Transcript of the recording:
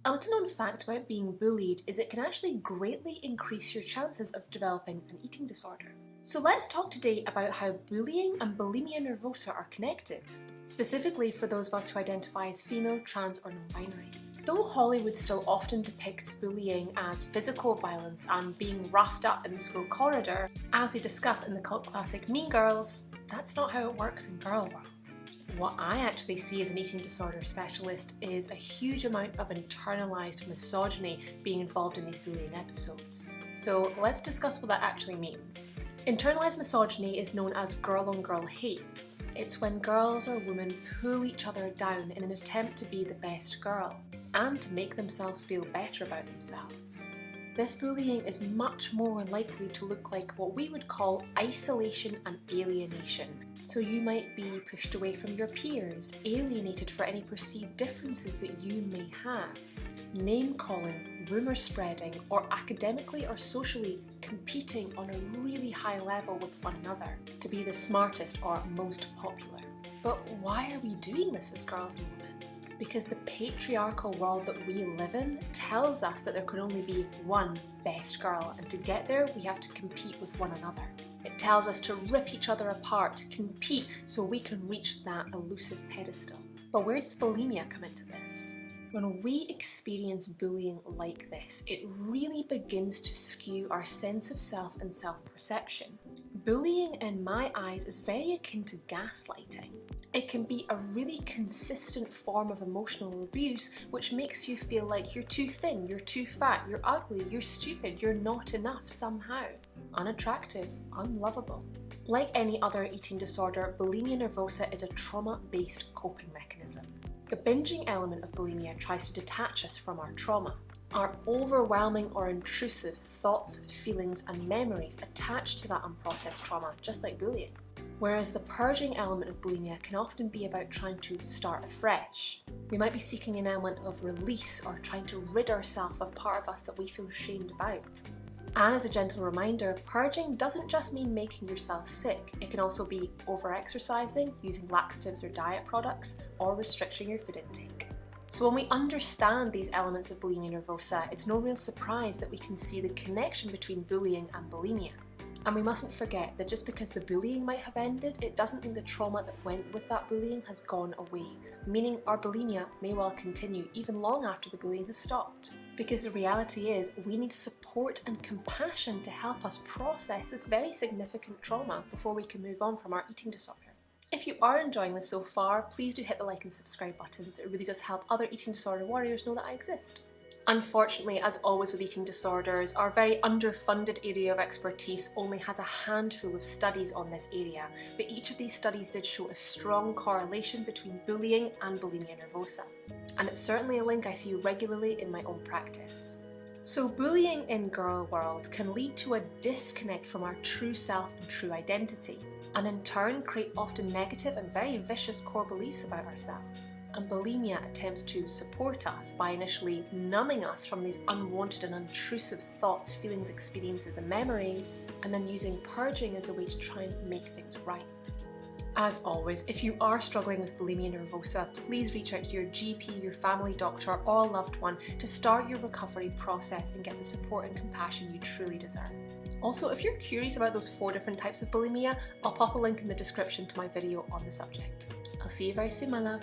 A little known fact about being bullied is it can actually greatly increase your chances of developing an eating disorder. So let's talk today about how bullying and bulimia nervosa are connected, specifically for those of us who identify as female, trans or non-binary. Though Hollywood still often depicts bullying as physical violence and being roughed up in the school corridor, as they discuss in the cult classic Mean Girls, that's not how it works in girl world. What I actually see as an eating disorder specialist is a huge amount of internalized misogyny being involved in these bullying episodes. So let's discuss what that actually means. Internalized misogyny is known as girl-on-girl hate. It's when girls or women pull each other down in an attempt to be the best girl and to make themselves feel better about themselves. This bullying is much more likely to look like what we would call isolation and alienation. So you might be pushed away from your peers, alienated for any perceived differences that you may have, name-calling, rumour spreading, or academically or socially competing on a really high level with one another to be the smartest or most popular. But why are we doing this as girls and women? Because the patriarchal world that we live in tells us that there can only be one best girl, and to get there we have to compete with one another. It tells us to rip each other apart, to compete so we can reach that elusive pedestal. But where does bulimia come into this? When we experience bullying like this, it really begins to skew our sense of self and self-perception. Bullying, in my eyes, is very akin to gaslighting. It can be a really consistent form of emotional abuse which makes you feel like you're too thin, you're too fat, you're ugly, you're stupid, you're not enough somehow. Unattractive, unlovable. Like any other eating disorder, bulimia nervosa is a trauma-based coping mechanism. The binging element of bulimia tries to detach us from our trauma. Our overwhelming or intrusive thoughts, feelings and memories attached to that unprocessed trauma, just like bullying. Whereas the purging element of bulimia can often be about trying to start afresh. We might be seeking an element of release or trying to rid ourselves of part of us that we feel shamed about. And as a gentle reminder, purging doesn't just mean making yourself sick. It can also be over-exercising, using laxatives or diet products, or restricting your food intake. So when we understand these elements of bulimia nervosa, it's no real surprise that we can see the connection between bullying and bulimia. And we mustn't forget that just because the bullying might have ended, it doesn't mean the trauma that went with that bullying has gone away, meaning our bulimia may well continue even long after the bullying has stopped. Because the reality is, we need support and compassion to help us process this very significant trauma before we can move on from our eating disorder. If you are enjoying this so far, please do hit the like and subscribe buttons. It really does help other eating disorder warriors know that I exist. Unfortunately, as always with eating disorders, our very underfunded area of expertise only has a handful of studies on this area, but each of these studies did show a strong correlation between bullying and bulimia nervosa. And it's certainly a link I see regularly in my own practice. So bullying in girl world can lead to a disconnect from our true self and true identity, and in turn creates often negative and very vicious core beliefs about ourselves. And bulimia attempts to support us by initially numbing us from these unwanted and intrusive thoughts, feelings, experiences and memories, and then using purging as a way to try and make things right. As always, if you are struggling with bulimia nervosa, please reach out to your GP, your family doctor or loved one to start your recovery process and get the support and compassion you truly deserve. Also, if you're curious about those 4 different types of bulimia, I'll pop a link in the description to my video on the subject. I'll see you very soon, my love.